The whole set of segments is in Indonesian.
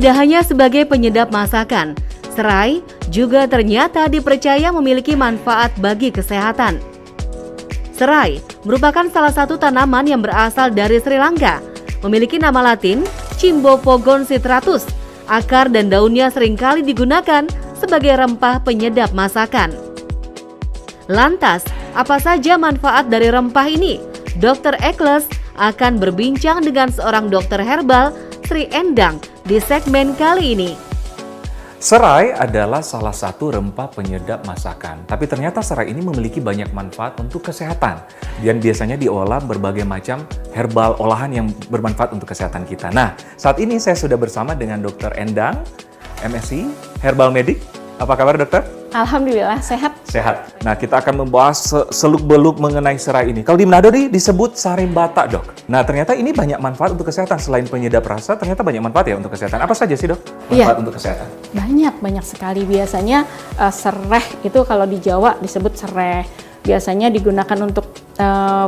Tidak hanya sebagai penyedap masakan, serai juga ternyata dipercaya memiliki manfaat bagi kesehatan. Serai merupakan salah satu tanaman yang berasal dari Sri Lanka, memiliki nama latin Cymbopogon citratus. Akar dan daunnya seringkali digunakan sebagai rempah penyedap masakan. Lantas, apa saja manfaat dari rempah ini? Dr. Eccles akan berbincang dengan seorang dokter herbal, Sri Endang, di segmen kali ini. Serai adalah salah satu rempah penyedap masakan, tapi ternyata serai ini memiliki banyak manfaat untuk kesehatan dan biasanya diolah berbagai macam herbal olahan yang bermanfaat untuk kesehatan kita. Nah, saat ini saya sudah bersama dengan Dr. Endang, MSc, Herbal Medik. Apa kabar, dokter? Alhamdulillah, sehat. Sehat. Nah, kita akan membahas seluk-beluk mengenai serai ini. Kalau di Manado disebut sari bata, dok. Nah, ternyata ini banyak manfaat untuk kesehatan. Selain penyedap rasa, ternyata banyak manfaat ya untuk kesehatan. Apa saja sih, dok? Manfaat untuk kesehatan? Banyak sekali. Biasanya sereh itu kalau di Jawa disebut sereh. Biasanya digunakan untuk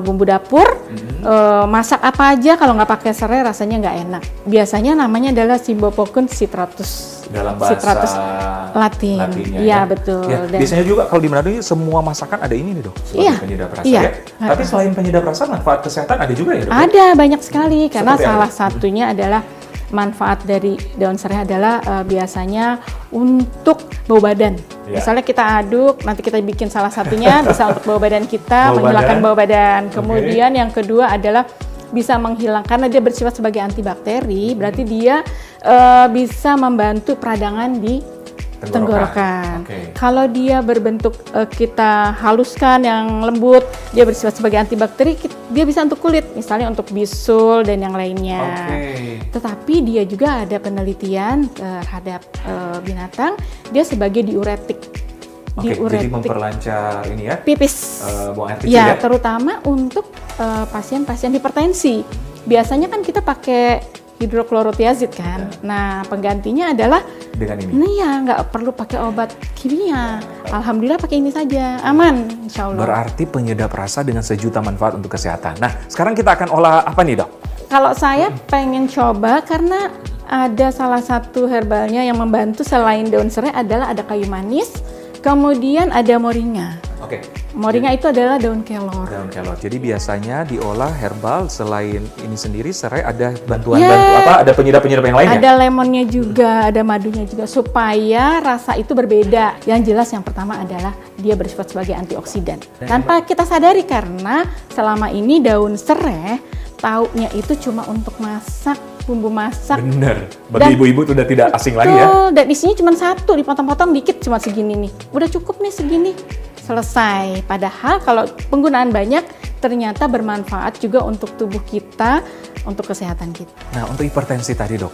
bumbu dapur, masak apa aja kalau nggak pakai serai rasanya nggak enak. Biasanya namanya adalah Cymbopogon citratus. Dalam bahasa citratus Latinnya, ya? Betul. Ya, Dan biasanya juga kalau di Manado ini semua masakan ada ini nih, dok, sebagai penyedap rasa ya. Tapi selain penyedap rasa, manfaat kesehatan ada juga ya, dok? Ada banyak sekali karena Seperti salah apa? satunya adalah manfaat dari daun serai adalah biasanya untuk bau badan. Ya. Misalnya kita aduk, nanti kita bikin salah satunya bisa untuk bau badan kita, Bau menghilangkan badan. bau badan. Kemudian yang kedua adalah bisa menghilangkan, karena dia bersifat sebagai antibakteri, berarti dia bisa membantu peradangan di tenggorokan. Kalau dia berbentuk kita haluskan yang lembut, dia bersifat sebagai antibakteri, dia bisa untuk kulit, misalnya untuk bisul dan yang lainnya. Tetapi dia juga ada penelitian terhadap binatang, dia sebagai diuretik. Jadi memperlancar ini ya, pipis. Buang air kecil ya? Terutama untuk pasien-pasien hipertensi. Biasanya kan kita pakai hidroklorotiazid kan. Nah, penggantinya adalah dengan ini. Nah ya, nggak perlu pakai obat kimia. Alhamdulillah pakai ini saja, aman, insya Allah. Berarti penyedap rasa dengan sejuta manfaat untuk kesehatan. Nah, sekarang kita akan olah apa nih, dok? Kalau saya pengen coba karena ada salah satu herbalnya yang membantu selain daun serai adalah ada kayu manis, kemudian ada moringa. Moringa itu adalah daun kelor. Daun kelor. Jadi biasanya diolah herbal selain ini sendiri serai ada ada penyedap-penyedap yang lainnya? Ada lemonnya juga, ada madunya juga supaya rasa itu berbeda. Yang jelas yang pertama adalah dia bersifat sebagai antioksidan. Tanpa kita sadari karena selama ini daun serai taunya itu cuma untuk masak, bumbu masak. Bener. Bagi ibu-ibu sudah tidak asing lagi ya. Dan isinya cuma satu, dipotong-potong dikit cuma segini nih. Udah cukup nih segini. Selesai. Padahal kalau penggunaan banyak ternyata bermanfaat juga untuk tubuh kita, untuk kesehatan kita. Nah, untuk hipertensi tadi, dok,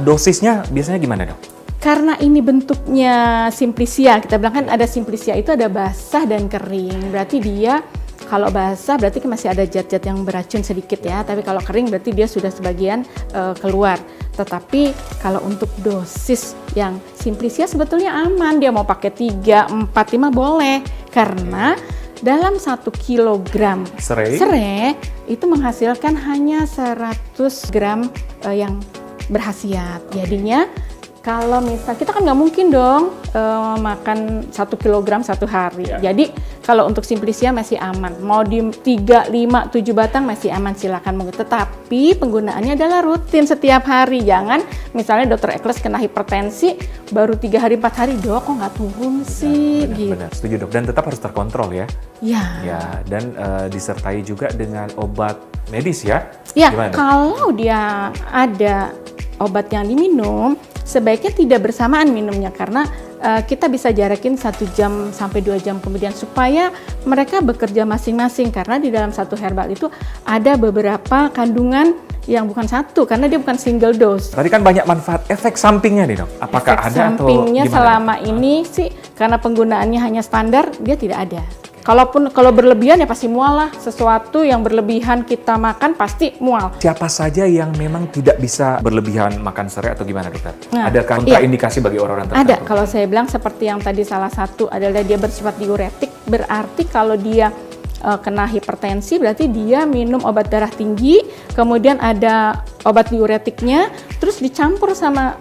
dosisnya biasanya gimana, dok? Karena ini bentuknya simplicia, kita bilang kan ada simplicia itu ada basah dan kering. Berarti dia kalau basah berarti masih ada zat-zat yang beracun sedikit ya, tapi kalau kering berarti dia sudah sebagian keluar. Tetapi kalau untuk dosis yang simplicia sebetulnya aman, dia mau pakai 3, 4, 5 boleh. Karena dalam 1 kilogram serai itu menghasilkan hanya 100 gram yang berkhasiat. Jadinya kalau misal kita kan nggak mungkin dong makan 1 kilogram 1 hari. Jadi kalau untuk simplicia masih aman. Mau di 3, 5, 7 batang masih aman, silakan monggo. Tetapi penggunaannya adalah rutin setiap hari. Jangan misalnya dokter Eccles kena hipertensi baru 3 hari 4 hari, dok kok nggak turun sih? Benar, setuju, dok. Dan tetap harus terkontrol ya. Ya, dan disertai juga dengan obat medis ya. Ya, kalau dia ada obat yang diminum, sebaiknya tidak bersamaan minumnya karena kita bisa jarakin 1 jam sampai 2 jam kemudian supaya mereka bekerja masing-masing, karena di dalam satu herbal itu ada beberapa kandungan yang bukan satu karena dia bukan single dose. Tadi kan banyak manfaat, efek sampingnya nih, dok. Apakah efek ada atau sampingnya gimana? Selama ini sih karena penggunaannya hanya standar, dia tidak ada. Kalau berlebihan ya pasti mual lah. Sesuatu yang berlebihan kita makan pasti mual. Siapa saja yang memang tidak bisa berlebihan makan serai atau gimana, dokter? Nah, ada kontraindikasi bagi orang-orang tertentu? Ada. Kalau saya bilang seperti yang tadi salah satu adalah dia bersifat diuretik. Berarti kalau dia kena hipertensi berarti dia minum obat darah tinggi, kemudian ada obat diuretiknya, terus dicampur sama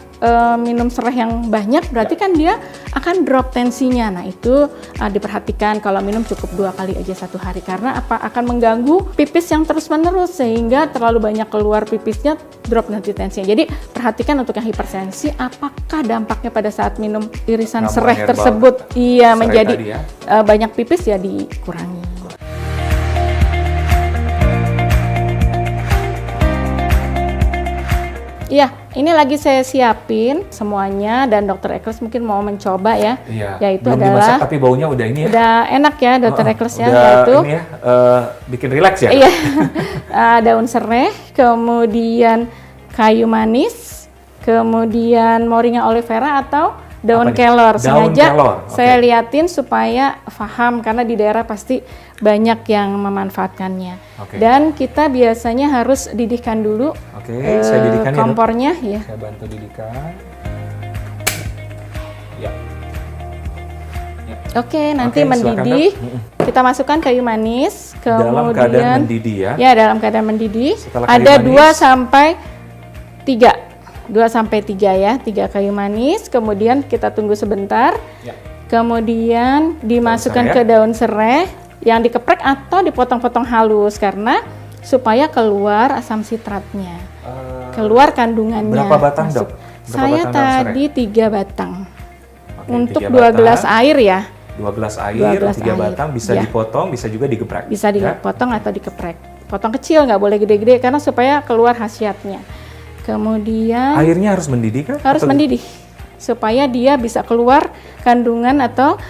minum serai yang banyak, berarti kan dia akan drop tensinya. Nah itu diperhatikan kalau minum cukup 2 kali aja 1 hari, karena apa? Akan mengganggu pipis yang terus-menerus sehingga terlalu banyak keluar pipisnya, drop nanti tensinya. Jadi perhatikan untuk yang hipertensi, apakah dampaknya pada saat minum irisan Ramuan serai herbal tersebut iya serai menjadi tadi ya. banyak pipis, ya dikurangi. Iya, ini lagi saya siapin semuanya dan Dokter Ekles mungkin mau mencoba ya. Iya. Yaitu Belum adalah dimasak tapi baunya udah ini ya. udah enak ya Dokter Ekles ya, Udah yaitu ini ya, bikin rileks ya. iya. Daun serai, kemudian kayu manis, kemudian moringa olivera atau daun Apa nih? kelor. Daun Sengaja kelor, oke. saya liatin supaya paham, karena di daerah pasti banyak yang memanfaatkannya. Oke. Dan kita biasanya harus didihkan dulu Oke, saya didihkan ya, Dok. kompornya ya. Saya bantu didihkan. Ya. Oke, nanti Oke, silakan, mendidih. Dok. Kita masukkan kayu manis, Dalam keadaan kemudian mendidih ya. ya dalam keadaan mendidih. Setelah kayu Ada manis. 2 sampai 3 ya, 3 kayu manis. Kemudian kita tunggu sebentar. Ya. Kemudian dimasukkan serai ke daun serai yang dikeprek atau dipotong-potong halus, karena supaya keluar asam sitratnya, keluar kandungannya. Berapa batang, masuk. Dok? Berapa Saya batang daun tadi 3 batang. Oke, Untuk 3 2 gelas batang, air ya. 2 gelas air, 2 gelas 3 air. batang, bisa Ya. dipotong, bisa juga digeprek. Bisa Ya. dipotong atau dikeprek. Potong kecil, nggak boleh gede-gede, karena supaya keluar khasiatnya. Kemudian Airnya harus mendidih kan? harus Atau- mendidih supaya dia bisa keluar kandungan atau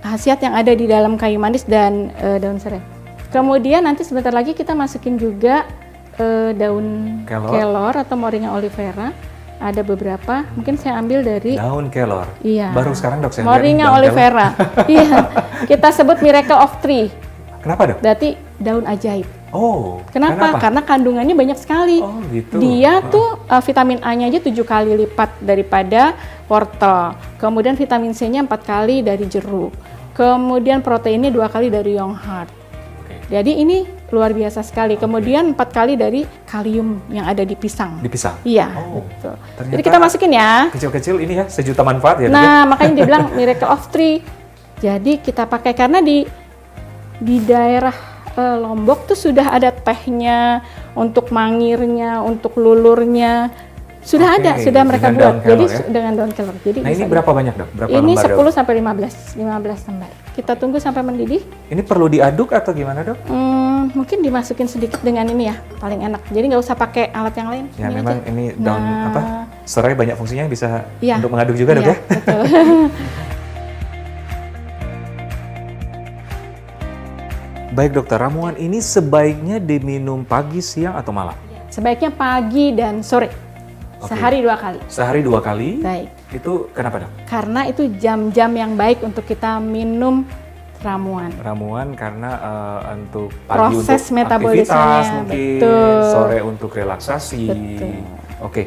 khasiat yang ada di dalam kayu manis dan daun serai. Kemudian nanti sebentar lagi kita masukin juga daun kelor atau moringa olivera. Ada beberapa, mungkin saya ambil dari Daun kelor. iya. Baru sekarang, Dok, saya moringa daun kelor. olivera. Iya. Kita sebut miracle of tree. Kenapa, Dok? Berarti daun ajaib. Oh, Kenapa? Karena kandungannya banyak sekali. Oh, gitu. Dia tuh vitamin A-nya aja 7 kali lipat daripada wortel. Kemudian vitamin C-nya 4 kali dari jeruk. Kemudian proteinnya 2 kali dari yonghurt. Oke. Jadi ini luar biasa sekali. Kemudian 4 kali dari kalium yang ada di pisang. Dipisah. Iya, Oh, betul. ternyata Jadi kita masukin ya. Kecil-kecil ini ya, sejuta manfaat ya, Dok, ya? Nah, makanya dibilang miracle of tree. Jadi kita pakai karena di daerah Lombok tuh sudah ada tehnya, untuk mangirnya, untuk lulurnya. Sudah Oke, ada, sudah mereka dengan buat. daun kelor Jadi ya? dengan daun kelor. Jadi Nah, ini bisa berapa banyak, Dok? Berapa ini lembar 10 daun? sampai 15 lembar. Kita tunggu sampai mendidih. Ini perlu diaduk atau gimana, Dok? Mungkin dimasukin sedikit dengan ini ya, paling enak. Jadi nggak usah pakai alat yang lain. Ya, Ini memang aja. ini daun Nah. apa? Serai banyak fungsinya, bisa Iya. untuk mengaduk juga, Dok, Iya, ya? betul. Baik, Dokter, ramuan ini sebaiknya diminum pagi, siang, atau malam? Sebaiknya pagi dan sore. Oke. Sehari 2 kali. Sehari 2 kali? Baik. Itu kenapa, Dok? Karena itu jam-jam yang baik untuk kita minum ramuan. Ramuan karena untuk pagi Proses untuk metabolismenya, aktivitas mungkin, betul. sore untuk relaksasi. Betul. Oke,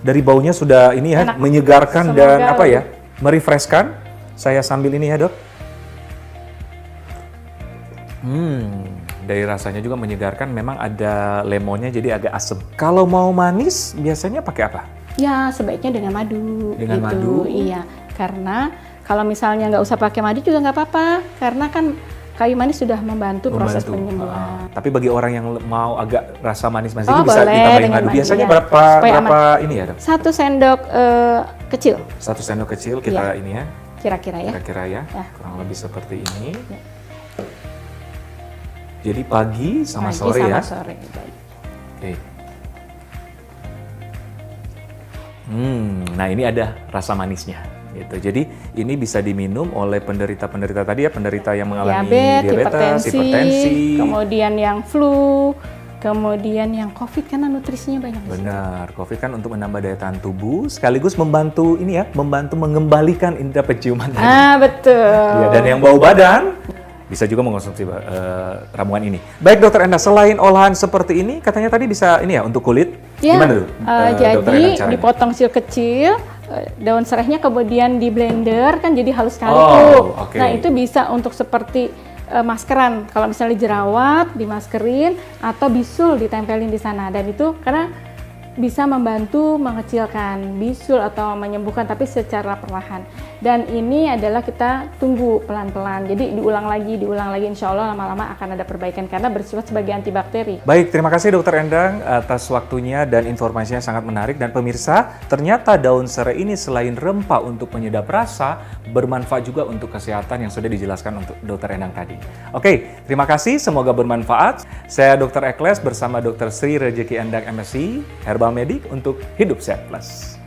dari baunya sudah ini ya, Enak. menyegarkan Semoga dan apa lebih- ya, merefreshkan. Saya sambil ini ya, Dok. Dari rasanya juga menyegarkan. Memang ada lemonnya, jadi agak asam. Kalau mau manis, biasanya pakai apa? Ya, sebaiknya dengan madu. Dengan madu? Iya, karena kalau misalnya nggak usah pakai madu juga nggak apa-apa. Karena kan kayu manis sudah membantu proses penyembuhan. Tapi bagi orang yang mau agak rasa manis-manis Oh, itu bisa boleh ditambahin dengan madu. madu, Biasanya ya. berapa Supaya ini ya, Dok? 1 sendok kecil 1 sendok kecil kita Iya. ini ya, kira-kira ya. kira-kira ya, Ya. kurang lebih seperti ini. Ya. Jadi pagi sama Pagi sore sama ya. sore. Baik. Oke. Nah ini ada rasa manisnya. Gitu. Jadi ini bisa diminum oleh penderita-penderita tadi ya, penderita yang mengalami diabetes, hipertensi. Kemudian yang flu, kemudian yang COVID karena nutrisinya banyak. di situ. Benar, COVID kan untuk menambah daya tahan tubuh, sekaligus membantu ini ya, membantu mengembalikan indera penciuman tadi. Betul. Ya, dan yang bau badan bisa juga mengkonsumsi ramuan ini. Baik, Dokter Enda, selain olahan seperti ini, katanya tadi bisa ini ya untuk kulit. Ya, Gimana tuh? Dokter Enda, jadi caranya? dipotong kecil-kecil, daun serainya kemudian di blender kan jadi halus sekali Oh, tuh. oke. Nah itu bisa untuk seperti maskeran. Kalau misalnya jerawat dimaskerin atau bisul ditempelin di sana. Dan itu karena bisa membantu mengecilkan bisul atau menyembuhkan, tapi secara perlahan. Dan ini adalah kita tunggu pelan-pelan. Jadi diulang lagi, insya Allah lama-lama akan ada perbaikan karena bersifat sebagai antibakteri. Baik, terima kasih Dokter Endang atas waktunya dan informasinya sangat menarik. Dan pemirsa, ternyata daun serai ini selain rempah untuk penyedap rasa, bermanfaat juga untuk kesehatan yang sudah dijelaskan untuk Dokter Endang tadi. Oke, terima kasih, semoga bermanfaat. Saya Dr. Ekles bersama Dr. Sri Rejeki Endang MSc, Herbal Medik untuk Hidup Sehat Plus.